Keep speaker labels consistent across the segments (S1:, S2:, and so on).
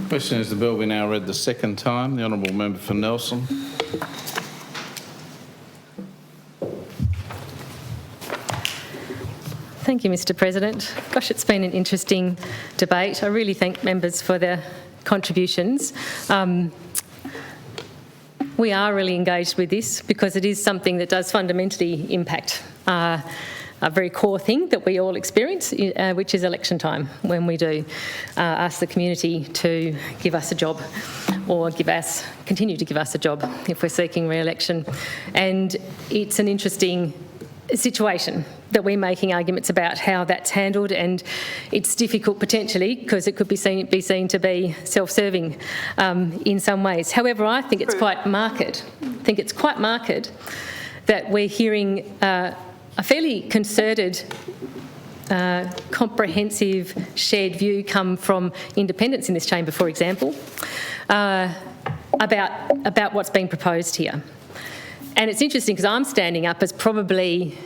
S1: Question is the bill be now read the second time. The honourable member for Nelson.
S2: Thank you, Mr President. Gosh, it's been an interesting debate. I really thank members for their contributions. We are really engaged with this because it is something that does fundamentally impact a very core thing that we all experience, which is election time, when we do ask the community to give us a job or continue to give us a job if we're seeking re-election. And it's an interesting situation that we're making arguments about how that's handled, and it's difficult potentially because it could be seen to be self-serving in some ways. However, I think it's quite marked. That we're hearing a fairly concerted, comprehensive, shared view come from independents in this chamber, for example, about what's being proposed here. And it's interesting because I'm standing up as probably,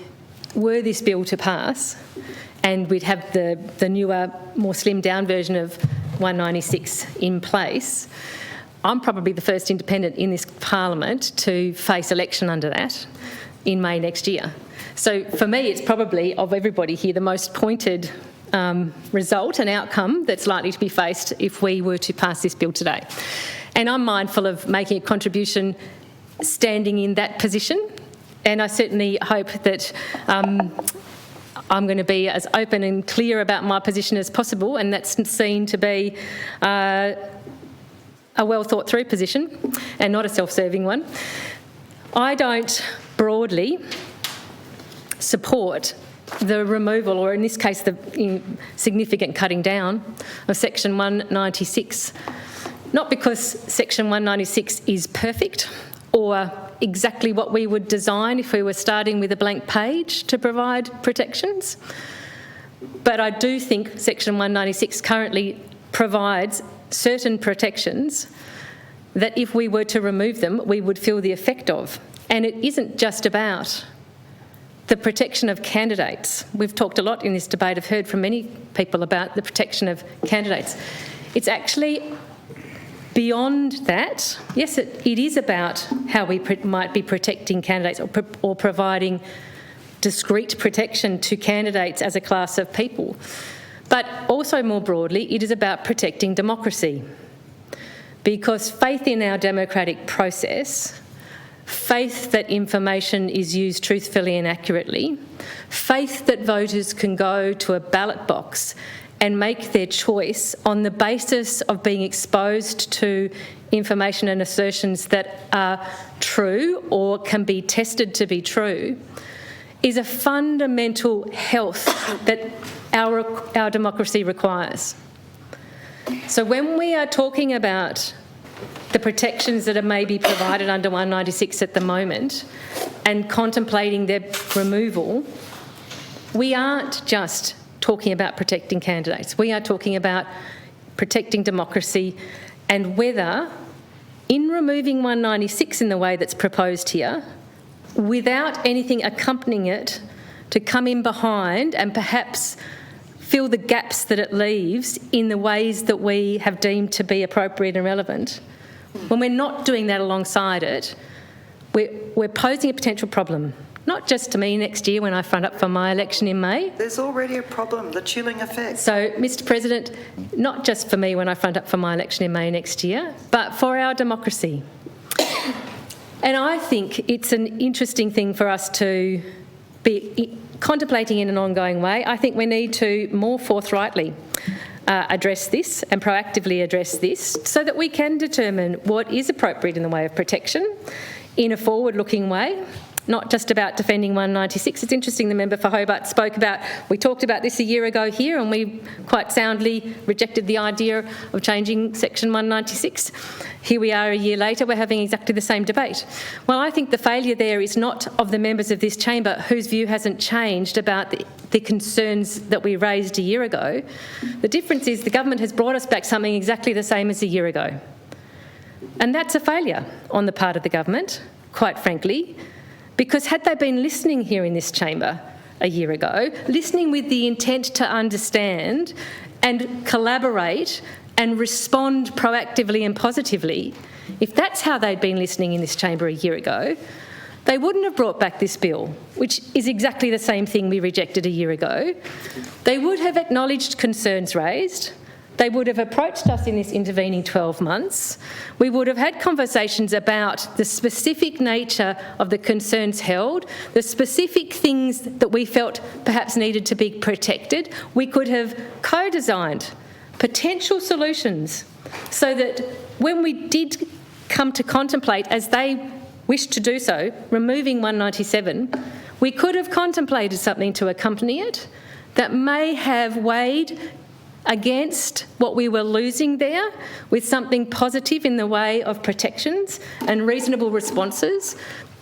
S2: were this bill to pass, and we'd have the newer, more slimmed down version of 196 in place, I'm probably the first independent in this parliament to face election under that in May next year. So for me, it's probably, of everybody here, the most pointed result and outcome that's likely to be faced if we were to pass this bill today. And I'm mindful of making a contribution standing in that position, and I certainly hope that I'm going to be as open and clear about my position as possible, and that's seen to be a well thought through position and not a self-serving one. I don't broadly support the removal, or in this case the significant cutting down of section 196, not because section 196 is perfect or exactly what we would design if we were starting with a blank page to provide protections, but I do think section 196 currently provides certain protections that if we were to remove them, we would feel the effect of. And it isn't just about the protection of candidates. We've talked a lot in this debate, I've heard from many people about the protection of candidates. It's actually beyond that. Yes, it is about how we might be protecting candidates or providing discrete protection to candidates as a class of people. But also more broadly, it is about protecting democracy. Because faith in our democratic process, faith that information is used truthfully and accurately, faith that voters can go to a ballot box and make their choice on the basis of being exposed to information and assertions that are true or can be tested to be true, is a fundamental health that our democracy requires. So when we are talking about the protections that are maybe provided under 196 at the moment and contemplating their removal, we aren't just talking about protecting candidates. We are talking about protecting democracy, and whether in removing 196 in the way that's proposed here, without anything accompanying it to come in behind and perhaps fill the gaps that it leaves in the ways that we have deemed to be appropriate and relevant, when we're not doing that alongside it, we're posing a potential problem. Not just to me next year when I front up for my election in May.
S3: There's already a problem, the chilling effect.
S2: So, Mr President, not just for me when I front up for my election in May next year, but for our democracy. And I think it's an interesting thing for us to be contemplating in an ongoing way. I think we need to more forthrightly address this and proactively address this so that we can determine what is appropriate in the way of protection in a forward-looking way, not just about defending 196. It's interesting the member for Hobart spoke about, we talked about this a year ago here and we quite soundly rejected the idea of changing section 196. Here we are a year later, we're having exactly the same debate. Well, I think the failure there is not of the members of this chamber whose view hasn't changed about the concerns that we raised a year ago. The difference is the government has brought us back something exactly the same as a year ago. And that's a failure on the part of the government, quite frankly, because had they been listening here in this chamber a year ago, listening with the intent to understand and collaborate and respond proactively and positively, if that's how they'd been listening in this chamber a year ago, they wouldn't have brought back this bill, which is exactly the same thing we rejected a year ago. They would have acknowledged concerns raised. They would have approached us in this intervening 12 months. We would have had conversations about the specific nature of the concerns held, the specific things that we felt perhaps needed to be protected. We could have co-designed potential solutions so that when we did come to contemplate, as they wished to do so, removing 197, we could have contemplated something to accompany it that may have weighed against what we were losing there with something positive in the way of protections and reasonable responses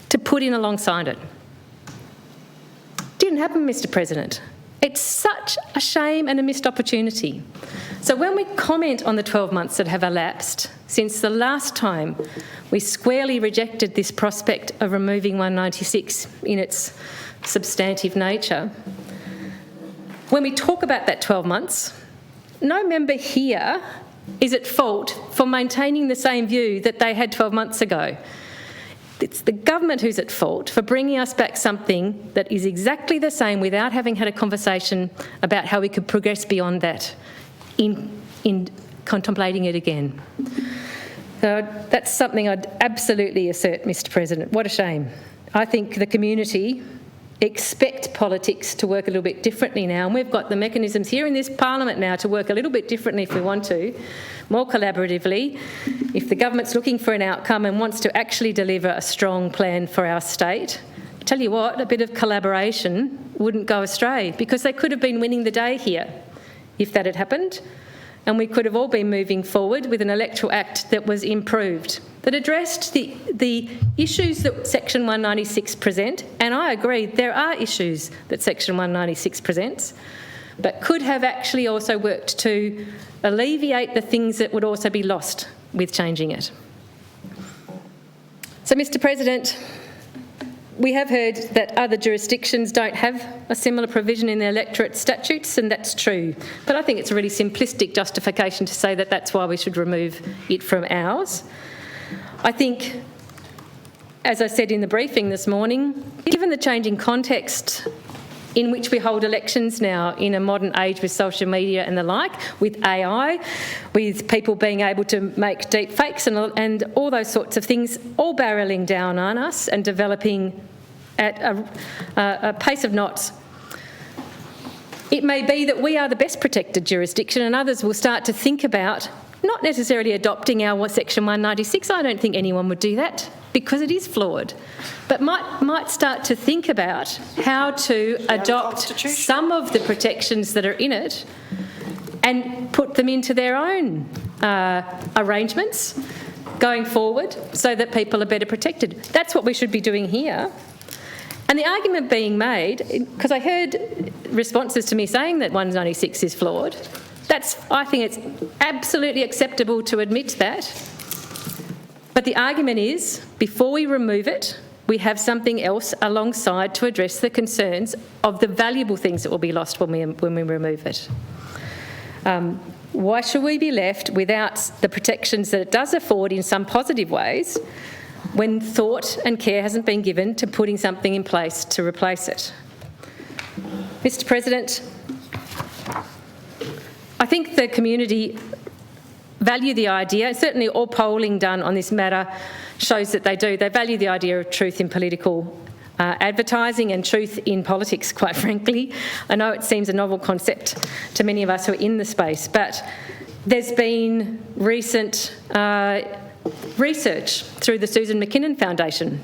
S2: to put in alongside it. Didn't happen, Mr. President. It's such a shame and a missed opportunity. So when we comment on the 12 months that have elapsed since the last time we squarely rejected this prospect of removing 196 in its substantive nature, when we talk about that 12 months, no member here is at fault for maintaining the same view that they had 12 months ago. It's the government who's at fault for bringing us back something that is exactly the same without having had a conversation about how we could progress beyond that in contemplating it again. So that's something I'd absolutely assert, Mr. President. What a shame. I think the community expect politics to work a little bit differently now, and we've got the mechanisms here in this parliament now to work a little bit differently if we want to, more collaboratively. If the government's looking for an outcome and wants to actually deliver a strong plan for our state, I tell you what, a bit of collaboration wouldn't go astray, because they could have been winning the day here if that had happened, and we could have all been moving forward with an electoral act that was improved, that addressed the issues that Section 196 present, and I agree there are issues that Section 196 presents, but could have actually also worked to alleviate the things that would also be lost with changing it. So, Mr. President, we have heard that other jurisdictions don't have a similar provision in their electorate statutes, and that's true. But I think it's a really simplistic justification to say that that's why we should remove it from ours. I think, as I said in the briefing this morning, given the changing context in which we hold elections now in a modern age with social media and the like, with AI, with people being able to make deep fakes and all those sorts of things, all barrelling down on us and developing at a pace of knots, it may be that we are the best protected jurisdiction and others will start to think about not necessarily adopting our Section 196. I don't think anyone would do that because it is flawed, but might start to think about how to adopt some of the protections that are in it and put them into their own arrangements going forward so that people are better protected. That's what we should be doing here. And the argument being made, because I heard responses to me saying that 196 is flawed, I think it's absolutely acceptable to admit that. But the argument is, before we remove it, we have something else alongside to address the concerns of the valuable things that will be lost when we remove it. Why should we be left without the protections that it does afford in some positive ways when thought and care hasn't been given to putting something in place to replace it? Mr. President, I think the community value the idea, certainly all polling done on this matter shows that they do. They value the idea of truth in political advertising and truth in politics, quite frankly. I know it seems a novel concept to many of us who are in the space, but there's been recent research through the Susan McKinnon Foundation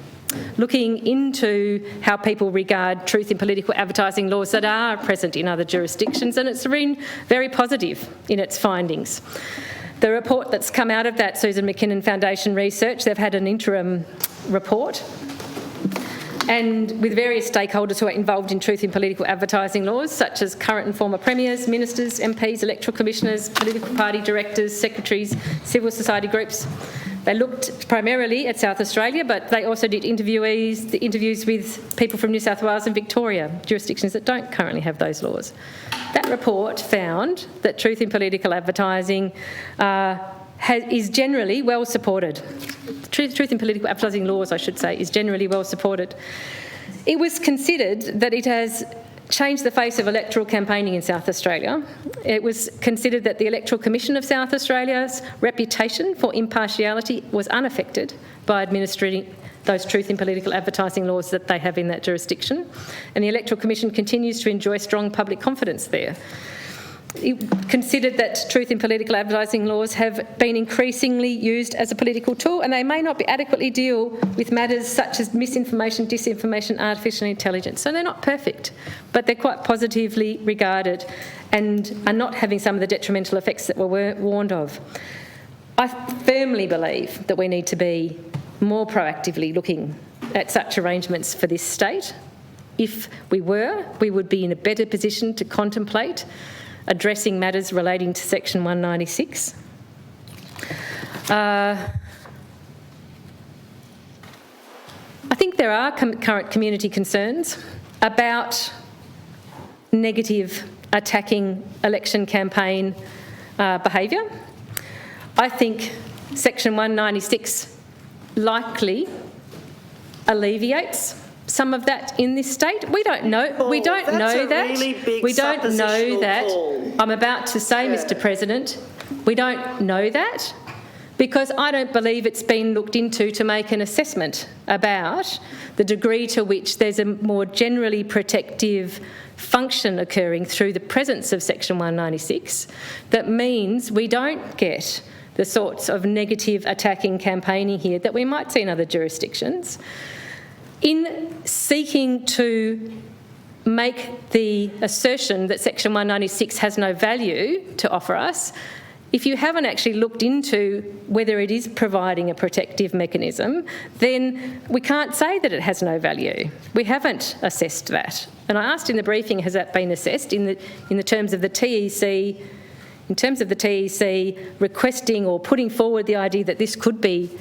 S2: looking into how people regard truth in political advertising laws that are present in other jurisdictions, and it's been very positive in its findings. The report that's come out of that Susan McKinnon Foundation research, they've had an interim report, and with various stakeholders who are involved in truth in political advertising laws, such as current and former premiers, ministers, MPs, electoral commissioners, political party directors, secretaries, civil society groups. They looked primarily at South Australia, but they also did interviews with people from New South Wales and Victoria, jurisdictions that don't currently have those laws. That report found that truth in political advertising is generally well supported. Truth in political advertising laws, I should say, is generally well supported. It was considered that it has changed the face of electoral campaigning in South Australia. It was considered that the Electoral Commission of South Australia's reputation for impartiality was unaffected by administering those truth in political advertising laws that they have in that jurisdiction. And the Electoral Commission continues to enjoy strong public confidence there. It considered that truth in political advertising laws have been increasingly used as a political tool, and they may not be adequately deal with matters such as misinformation, disinformation, artificial intelligence. So they're not perfect, but they're quite positively regarded and are not having some of the detrimental effects that were warned of. I firmly believe that we need to be more proactively looking at such arrangements for this state. If we were, we would be in a better position to contemplate addressing matters relating to Section 196. I think there are current community concerns about negative attacking election campaign behaviour. I think Section 196 likely alleviates some of that in this state. We don't know. We don't know that.
S3: Really big
S2: we don't know that.
S3: call.
S2: I'm about to say, Mr. President, we don't know that because I don't believe it's been looked into to make an assessment about the degree to which there's a more generally protective function occurring through the presence of Section 196 that means we don't get the sorts of negative attacking campaigning here that we might see in other jurisdictions. In seeking to make the assertion that Section 196 has no value to offer us, if you haven't actually looked into whether it is providing a protective mechanism, then we can't say that it has no value. We haven't assessed that. And I asked in the briefing, has that been assessed in the terms of the TEC, in terms of the TEC requesting or putting forward the idea that this could be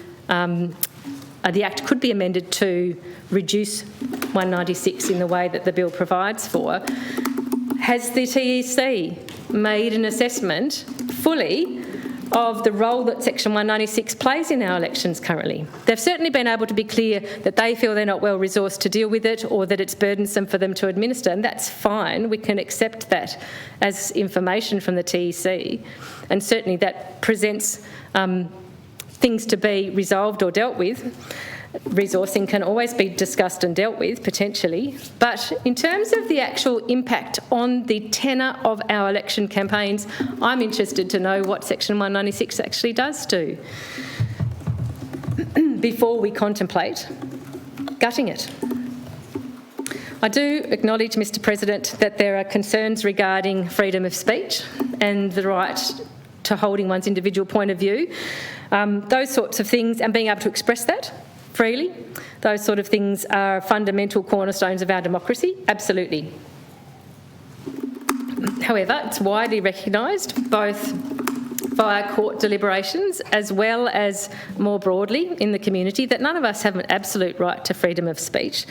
S2: the Act could be amended to reduce 196 in the way that the bill provides for. Has the TEC made an assessment fully of the role that Section 196 plays in our elections currently? They've certainly been able to be clear that they feel they're not well resourced to deal with it or that it's burdensome for them to administer, and that's fine. We can accept that as information from the TEC, and certainly that presents things to be resolved or dealt with. Resourcing can always be discussed and dealt with, potentially. But in terms of the actual impact on the tenor of our election campaigns, I'm interested to know what Section 196 actually does do before we contemplate gutting it. I do acknowledge, Mr. President, that there are concerns regarding freedom of speech and the right to holding one's individual point of view. Those sorts of things, and being able to express that freely, those sort of things are fundamental cornerstones of our democracy, absolutely. However, it's widely recognised, both via court deliberations as well as more broadly in the community, that none of us have an absolute right to freedom of speech.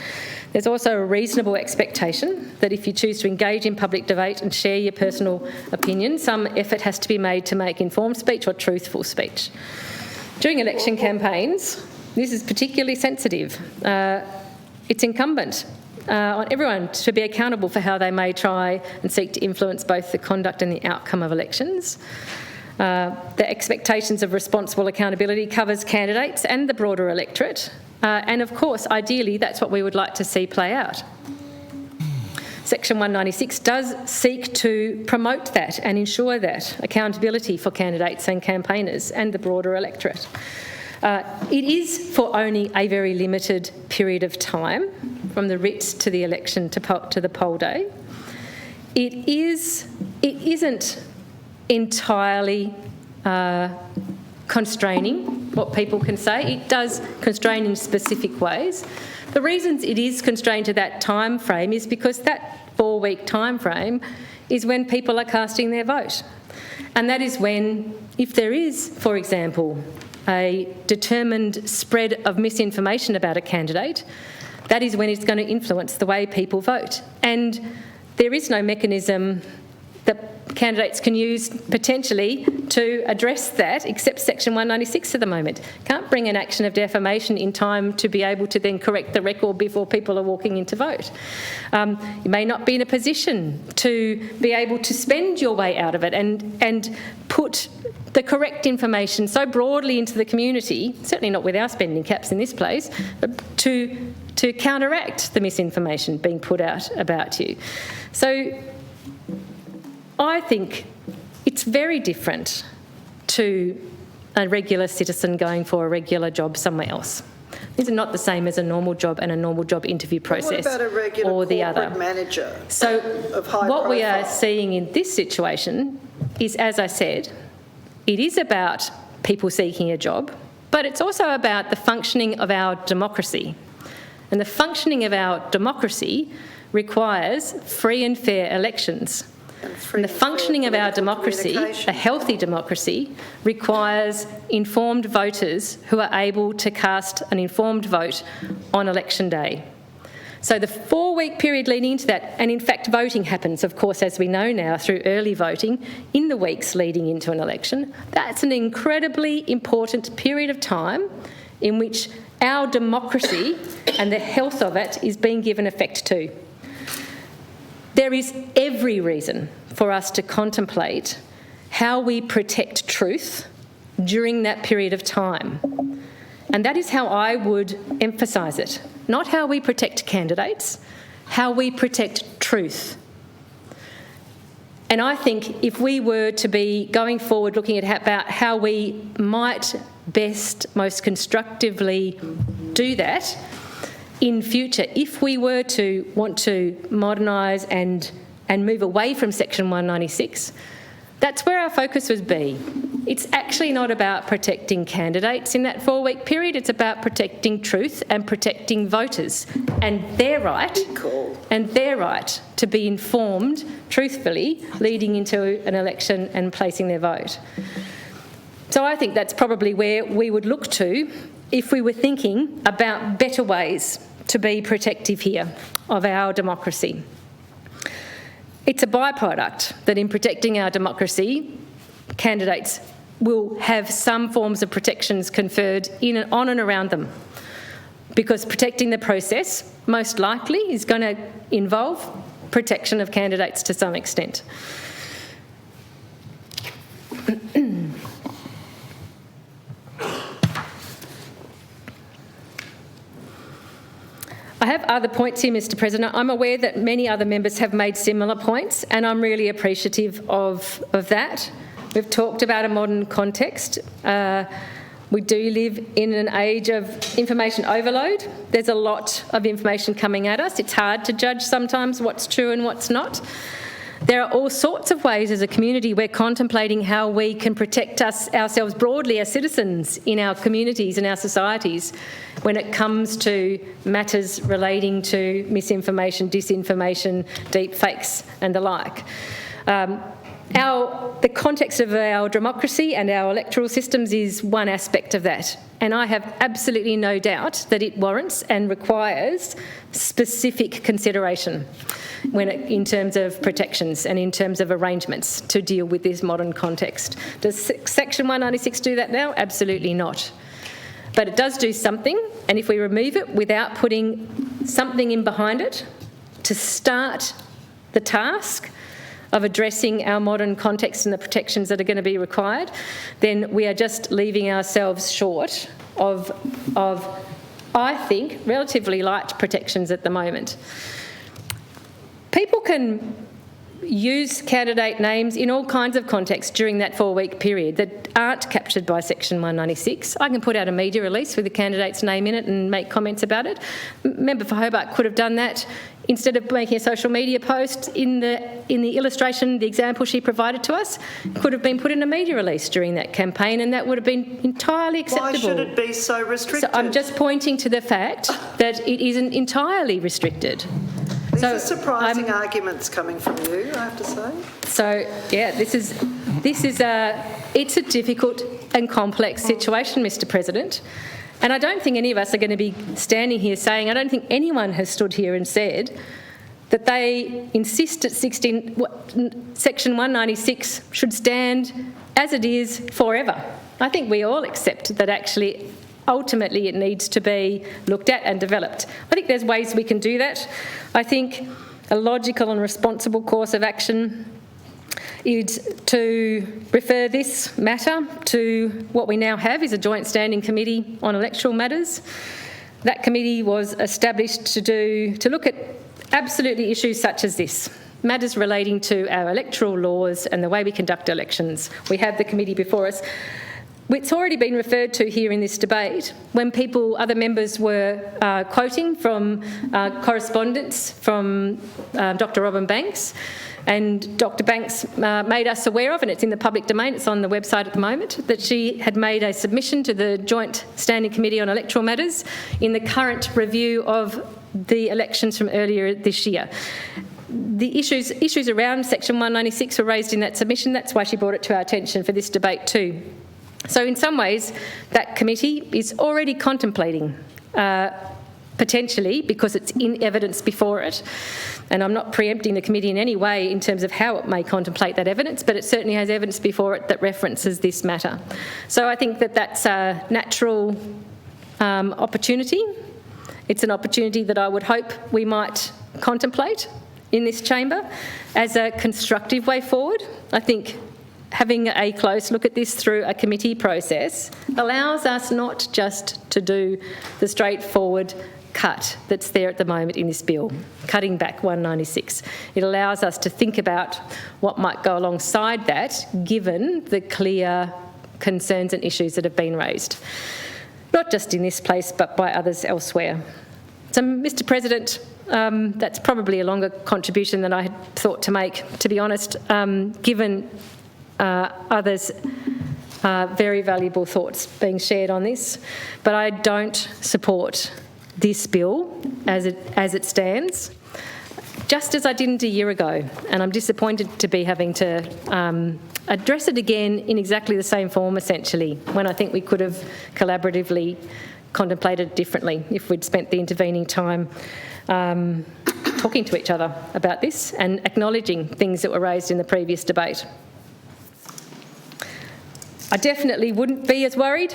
S2: There's also a reasonable expectation that if you choose to engage in public debate and share your personal opinion, some effort has to be made to make informed speech or truthful speech. During election campaigns, this is particularly sensitive. It's incumbent on everyone to be accountable for how they may try and seek to influence both the conduct and the outcome of elections. The expectations of responsible accountability covers candidates and the broader electorate. And of course, ideally, that's what we would like to see play out. Section 196 does seek to promote that and ensure that accountability for candidates and campaigners and the broader electorate. It is for only a very limited period of time, from the writ to the election to the poll day. It isn't entirely constraining what people can say. It does constrain in specific ways. The reasons it is constrained to that time frame is because that 4-week time frame is when people are casting their vote. And that is when, if there is, for example, a determined spread of misinformation about a candidate, that is when it's going to influence the way people vote. And there is no mechanism that candidates can use potentially to address that except Section 196 at the moment. Can't bring an action of defamation in time to be able to then correct the record before people are walking in to vote. You may not be in a position to be able to spend your way out of it and put the correct information so broadly into the community, certainly not with our spending caps in this place, but to counteract the misinformation being put out about you. So I think it's very different to a regular citizen going for a regular job somewhere else. These are not the same as a normal job and a normal job interview process.
S3: What about a regular
S2: or the
S3: corporate
S2: other
S3: manager
S2: So
S3: of high
S2: what we are
S3: profile?
S2: seeing in this situation is, as I said, it is about people seeking a job, but it's also about the functioning of our democracy. And the functioning of our democracy requires free and fair elections. And the functioning of our democracy, a healthy democracy, requires informed voters who are able to cast an informed vote on election day. So the 4-week period leading into that, and in fact voting happens, of course, as we know now, through early voting in the weeks leading into an election. That's an incredibly important period of time in which our democracy and the health of it is being given effect to. There is every reason for us to contemplate how we protect truth during that period of time. And that is how I would emphasise it. Not how we protect candidates, how we protect truth. And I think if we were to be going forward looking at about how we might best, most constructively do that in future, if we were to want to modernise and move away from Section 196, that's where our focus would be. It's actually not about protecting candidates in that 4-week period, it's about protecting truth and protecting voters and their right to be informed truthfully leading into an election and placing their vote. So I think that's probably where we would look to if we were thinking about better ways to be protective here of our democracy. It's a byproduct that in protecting our democracy, candidates will have some forms of protections conferred in and on and around them, because protecting the process most likely is going to involve protection of candidates to some extent. I have other points here, Mr President. I'm aware that many other members have made similar points, and I'm really appreciative of that. We've talked about a modern context. We do live in an age of information overload. There's a lot of information coming at us. It's hard to judge sometimes what's true and what's not. There are all sorts of ways as a community we're contemplating how we can protect ourselves broadly as citizens in our communities and our societies when it comes to matters relating to misinformation, disinformation, deep fakes and the like. The context of our democracy and our electoral systems is one aspect of that, and I have absolutely no doubt that it warrants and requires specific consideration in terms of protections and in terms of arrangements to deal with this modern context. Does Section 196 do that now? Absolutely not. But it does do something, and if we remove it without putting something in behind it to start the task of addressing our modern context and the protections that are going to be required, then we are just leaving ourselves short of I think, relatively light protections at the moment. People can use candidate names in all kinds of contexts during that 4-week period that aren't captured by Section 196. I can put out a media release with the candidate's name in it and make comments about it. Member for Hobart could have done that. Instead of making a social media post in the illustration, the example she provided to us, could have been put in a media release during that campaign, and that would have been entirely acceptable.
S3: Why should it be so restricted?
S2: So I'm just pointing to the fact that it isn't entirely restricted.
S3: These are surprising arguments coming from you, I have to say.
S2: So yeah, it's a difficult and complex situation, Mr President. And I don't think any of us are going to be standing here saying, I don't think anyone has stood here and said that they insist that Section 196 should stand as it is forever. I think we all accept that actually ultimately it needs to be looked at and developed. I think there's ways we can do that. I think a logical and responsible course of action is to refer this matter to what we now have is a joint standing committee on electoral matters. That committee was established to look at absolutely issues such as this, matters relating to our electoral laws and the way we conduct elections. We have the committee before us. It's already been referred to here in this debate when other members were quoting from correspondence from Dr Robin Banks, and Dr Banks made us aware of, and it's in the public domain, it's on the website at the moment, that she had made a submission to the Joint Standing Committee on Electoral Matters in the current review of the elections from earlier this year. The issues around Section 196 were raised in that submission. That's why she brought it to our attention for this debate too. So in some ways, that committee is already contemplating, potentially, because it's in evidence before it, and I'm not preempting the committee in any way in terms of how it may contemplate that evidence, but it certainly has evidence before it that references this matter. So I think that that's a natural opportunity. It's an opportunity that I would hope we might contemplate in this chamber as a constructive way forward. I think having a close look at this through a committee process allows us not just to do the straightforward cut that's there at the moment in this bill, cutting back 196. It allows us to think about what might go alongside that, given the clear concerns and issues that have been raised, not just in this place but by others elsewhere. So, Mr President, that's probably a longer contribution than I had thought to make, to be honest, given others' very valuable thoughts being shared on this, but I don't support this bill as it stands, just as I didn't a year ago, and I'm disappointed to be having to address it again in exactly the same form, essentially, when I think we could have collaboratively contemplated differently if we'd spent the intervening time talking to each other about this and acknowledging things that were raised in the previous debate. I definitely wouldn't be as worried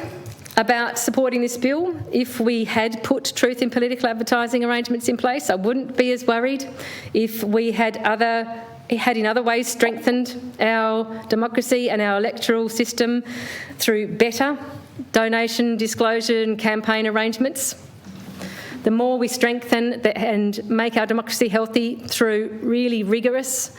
S2: about supporting this bill if we had put truth in political advertising arrangements in place. I wouldn't be as worried if we had in other ways strengthened our democracy and our electoral system through better donation, disclosure and campaign arrangements. The more we strengthen and make our democracy healthy through really rigorous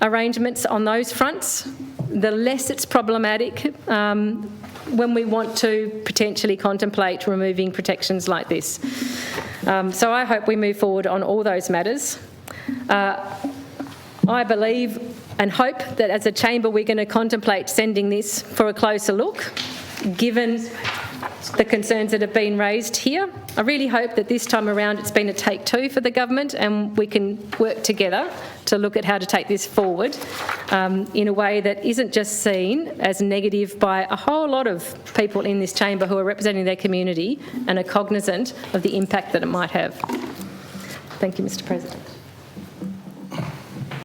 S2: arrangements on those fronts, the less it's problematic when we want to potentially contemplate removing protections like this. So I hope we move forward on all those matters. I believe and hope that as a chamber we're going to contemplate sending this for a closer look, given the concerns that have been raised here. I really hope that this time around it's been a take two for the government and we can work together to look at how to take this forward in a way that isn't just seen as negative by a whole lot of people in this chamber who are representing their community and are cognisant of the impact that it might have. Thank you, Mr President.